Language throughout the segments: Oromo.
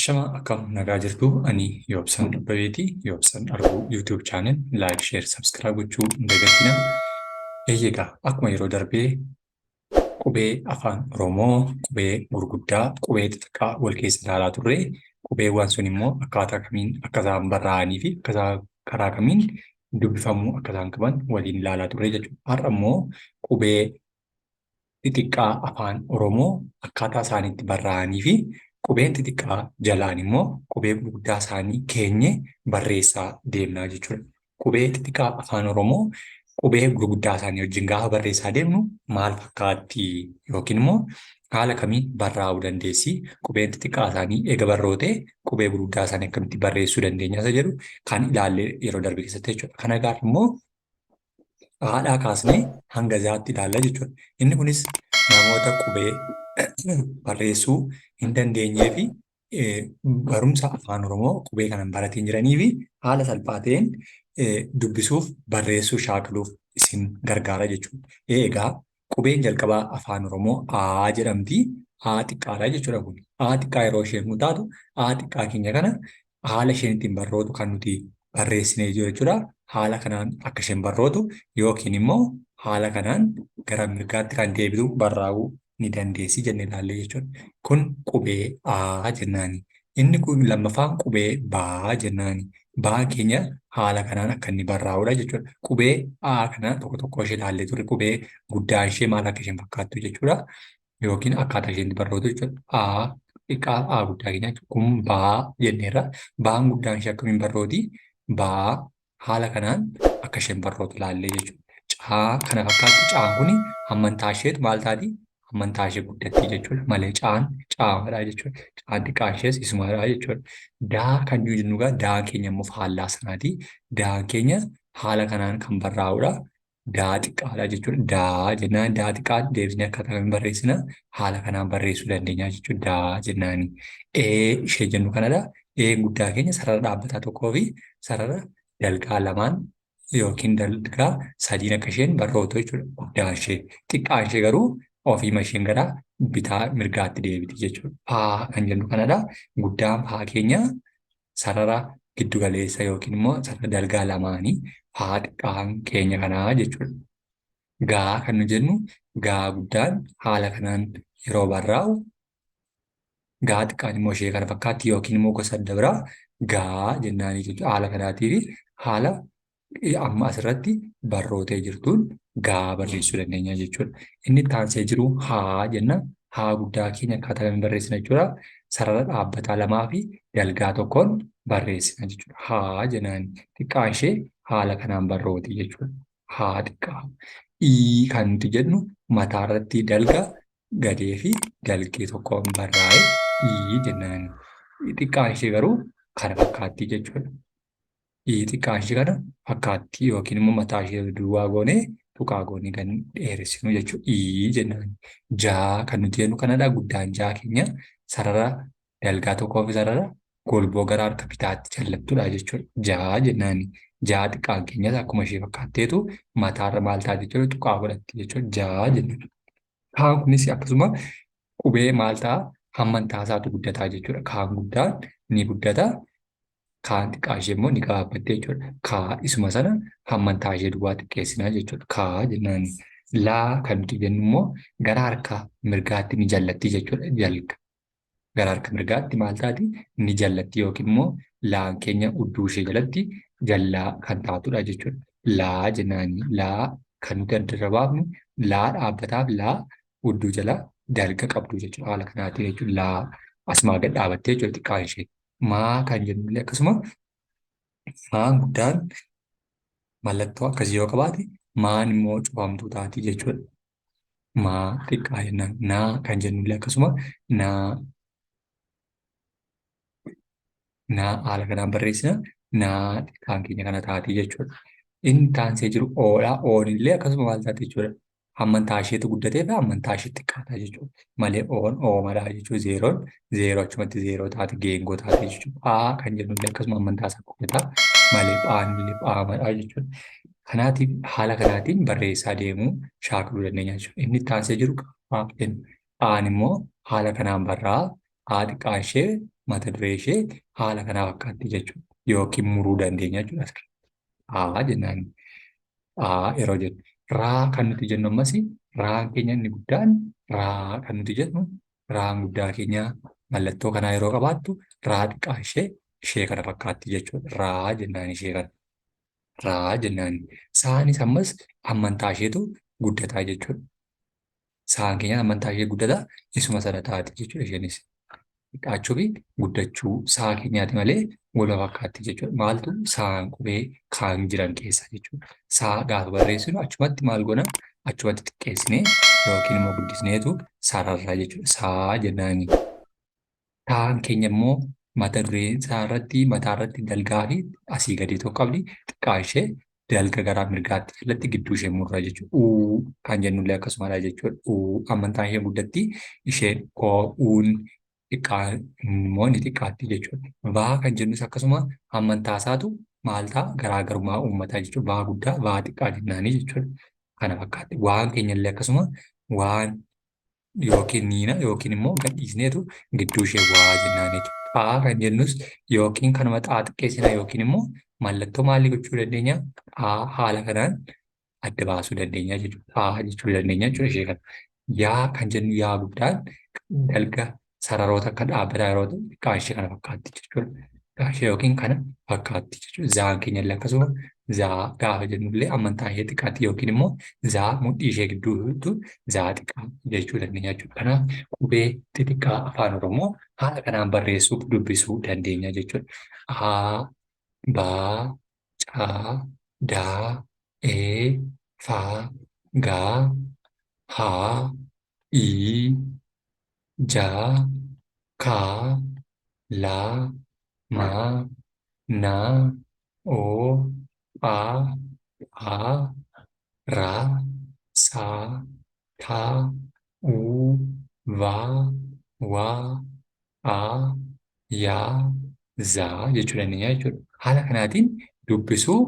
Shama akkam nagaa jirtu ani Yoobsan Abbabeetii. Yoobsan Arguu YouTube channel like, share, subscribe gochuu hin dagatinaa. Egaa akkuma yeroo darbee qubee afaan Oromoo, qubee gurguddaa, qubee xixiqqaa wal keessa ilaalaa turre. Qubeewwan sun immoo akkaataa kamiin akka isaan barraa'anii fi karaa kamiin dubbifamuu akka isaan qaban waliin ilaalaa turre jechuudha. Har'a immoo qubee xixiqqaa afaan Oromoo akkaataa isaaniitti barraa'anii fi qubeen xixiqqaa jalaan immoo qubee gurguddaa isaanii keenye barreessaa deemnaa jechuudha. Qubee xixiqqaa afaan Oromoo qubee gurguddaa isaanii wajjin gaafa barreessaa deemnu maal fakkaatti yookiin immoo haala kamiin barraa'uu dandeessi? Qubeen xixiqqaa isaanii eega barrootee qubee gurguddaa isaanii akkamitti barreessuu dandeenya isa jedhu kan ilaalle yeroo darbe keessatti jechuudha. Kana gaafa immoo haadhaa kaasnee hanga zaatti ilaalla jechuudha. Inni kunis namoota qubee barreessuu hin dandeenyee fi barumsa afaan Oromoo qubee kanan baratiin jiranii fi haala salphaa ta'een dubbisuuf barreessuu shaakaluuf isin gargaara jechuudha. Egaa qubeen jalqabaa afaan Oromoo A jedhamti. A xiqqaadha jechuudha kun. A xiqqaa yeroo isheen taatu A xiqqaa keenya kana haala isheen ittiin barrootu kan nuti barreessinee jiru jechuudha. Haala kanaan akka isheen barrootu yookiin immoo haala kanaan gara mirgaatti kan deebitu barraa'uu ni dandeessi jennee ilaalle jechuudha. Kun qubee A jennaani. Inni kun lammaffaan qubee Baa jennaani. Baa keenya haala kanaan akka inni barraa'udha jechuudha. Qubee A kana tokko tokko ishee ilaallee turre qubee guddaan ishee maal akka isheen fakkaattu jechuudha. Yookiin akkaataa isheen barrootu jechuudha. A xiqqaa A guddaa keenya kun Baa jenneerra. Baan guddaan ishee akkamiin barrooti? Baa haala kanaan akka isheen barrootu ilaallee jechuudha. Caa kana fakkaatti caan kuni hammantaa isheetu maal taati? Hammantaa ishee guddatti jechuudha. Malee caan caamadha jechuudha. Caan xiqqaan ishees isumadha jechuudha. Daa kan nuyi jennu egaa daa keenya immoo faallaa sanaati. Daa keenya haala kanaan kan barraa'udha. Daa xiqqaadha jechuudha. Daa jennaan daa xiqqaa deebisnee akkaataa kamiin barreessina haala kanaan barreessuu dandeenya jechuudha. Daa jennaani. Ishee jennu kanadha. Guddaa keenya sarara dhaabbataa tokkoo fi sarara dalgaa lamaan yookiin dalgaa sadiin akka isheen barrootu jechuudha. Guddaan ishee xiqqaan ishee garuu ofiima isheen gara bitaa mirgaatti deebiti jechuudha. Paa kan jennu kanadha. Guddaan paa keenya sarara giddugaleessa yookiin immoo sarara dalgaa lamaanii paa xiqqaan keenya kanaa jechuudha. Gaa kan nu jennu gaa guddaan haala kanaan yeroo barraa'u gaa xiqqaan immoo ishee kana fakkaatti yookiin immoo gosa adda biraa gaa jennaanii jechuudha. Haala kanaatii fi haala amma asirratti barrootee jirtuun gaa barreessuu dandeenya jechuudha. Inni itti aansee jiru haa jenna. Haa guddaa keenya akkaataa kamiin barreessina jechuudha. Sarara dhaabbataa lamaa fi dalgaa tokkoon barreessina jechuudha. Haa jennaan xiqqaan ishee haala kanaan barrooti jechuudha. Haa xiqqaa. Kan nuti jennu mataarratti dalga gadee fi dalgee tokkoon barraa'e jennaan. Xiqqaan ishee garuu kana fakkaatti jechuudha. Xiqqaan ishee kana fakkaatti yookiin immoo mataa ishee duwwaa goonee tuqaa goonee kan dheeressinu jechuudha. Jennaan. Jaa kan nuti jennu kanadha. Guddaan jaa keenya sarara dalgaa tokkoo fi sarara golboo gara harka bitaatti jallattudha jechuudha. Jaa jennaan. Jaa xiqqaan keenyas akkuma ishee fakkaatteetu mataarra maal taate jechuudha. Tuqaa godhatti jechuudha. Jaa jennaan. Kaan kunis akkasuma qubee maal ta'a? Hammantaa isaatu guddataa jechuudha. Kaan guddaan ni guddata. Kaan xiqqaa ishee immoo ni gabaabbatte jechuudha. Kaa isuma sana hammantaa ishee duwwaa xiqqeessinaa jechuudha. Kaa jennaan. Laa kan nuti jennu immoo gara harka mirgaatti ni jallatti jechuudha. Jalga. Gara harka mirgaatti maal taati? Ni jallatti yookiin immoo laan keenya udduu ishee jalatti jallaa kan taatudha jechuudha. Laa jennaan. Laa kan nuti adda baafnu laa dhaabbataaf laa udduu jala dalga qabdu jechuudha. Haala kanaatiin jechuudha. Laa asumaa gad dhaabattee jechuudha xiqqaan ishee. Maa kan jennullee akkasuma maan guddaan mallattoo akkasii yoo qabaate maan immoo cufamtuu taati jechuudha. Maa xiqqaa jennaan. Naa kan jennullee akkasuma naa haala kanaan barreessina naa xiqqaan keenya kana taati jechuudha. Inni taansee jiru oodha. Oon illee akkasuma maal taati jechuudha. Hammantaa isheetu guddatee fi hammantaa ishee xiqqaataa jechuudha. Malee oon oomadhaa jechuudha. Zeeroon zeeroo achumatti zeeroo taate geengoo taate jechuudha. Phaa kan jennullee akkasuma hammantaa isaa guddataa malee phaan illee phaamadhaa jechuudha. Kanaatiif haala kanaatiin barreessaa deemuu shaakaluu dandeenya jechuudha. Inni itti aansee jiru phaa jenna. Phaan immoo haala kanaan barraa Haati qaanshee mata duree ishee haala kanaa fakkaatti jechuudha. Yookiin muruu dandeenya jechuudha. Haa jennaan. Haa yeroo jennu. Raa kan nuti jennu ammas raan keenya inni guddaan raa kan nuti jennu raan guddaa keenya mallattoo kanaa yeroo qabaattu raa xiqqaa ishee kana fakkaatti jechuudha. Raa jennaan ishee kana. Raa jennaan. Saanis ammas amantaa isheetu guddataa jechuudha. Saan keenya amantaa ishee guddataa isuma sana taati jechuudha isheenis. Xiqqaachuu fi guddachuu saa keenyaati malee wal fakkaatti jechuudha. Maaltu saan qubee kaan jiran keessa jechuudha. Saa gaafa barreessinu achumatti maal goona? Achumatti xiqqeessinee yookiin immoo guddisneetu sararraa jechuudha. Saa jennaani. Taan keenya immoo mata duree isaa irratti mataa irratti dalgaa fi asii gadii tokko qabdi. Xiqqaa ishee dalga garaa mirgaatti filatti gidduu ishee murraa jechuudha. Uu kan jennullee akkasumadha jechuudha. Uu amantaan ishee guddatti isheen uun xiqqaan immoo ni xiqqaatti jechuudha. Baa kan jennus akkasuma amantaa isaatu maal ta'a garaagarummaa uummataa jechuudha. Baa guddaa baa xiqqaa jennaanii jechuudha. Kana fakkaatti. Waan keenyallee akkasuma waan yookiin niina yookiin immoo gadhiisneetu gidduu ishee waa jennaan jechuudha. Xaa kan jennus yookiin kanuma xaa xiqqeessina yookiin immoo mallattoo maalii gochuu dandeenya? Xaa haala kanaan adda baasuu dandeenya jechuudha. Xaa jechuu dandeenya jechuudha ishee kana. Yaa kan jennu yaa guddaan dalga sararoota akka dhaabbataa yeroo ta'u xiqqaa ishee kana fakkaatti jechuudha. Xiqqaa ishee yookiin kana fakkaatti jechuudha. Zaan keenyallee akkasuma zaa gaafa jennullee amantaa ishee xiqqaatti yookiin immoo zaa mudhii ishee gidduutu zaa xiqqaa jechuu dandeenya jechuudha. Kanaaf qubee xixiqqaa afaan Oromoo haala kanaan barreessuuf dubbisuu dandeenya jechuudha. Aa, baa, caa, daa, ee, faa, gaa, haa, ii, jaa, kaa, laa, maa, naa, oo, phaa, phaa, raa, saa, taa, uu, waa, waa, aa, yaa, zaa jechuu dandeenya jechuudha. Haala kanaatiin dubbisuu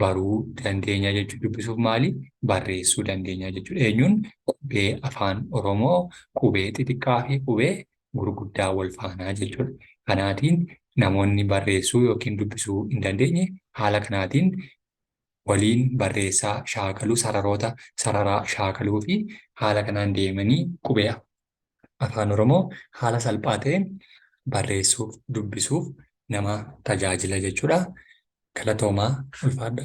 baruu dandeenya jechuudha. Dubbisuuf maali? Barreessuu dandeenya jechuudha. Eenyuun qubee afaan Oromoo qubee xixiqqaa fi qubee gurguddaa wal faanaa jechuudha. Kanaatiin namoonni barreessuu yookiin dubbisuu hin dandeenye haala kanaatiin waliin barreessaa shaakaluu sararaa shaakaluu fi haala kanaan deemanii qubee afaan Oromoo haala salphaa ta'een barreessuuf dubbisuuf nama tajaajila jechuudha. Galatoomaa ulfaadha.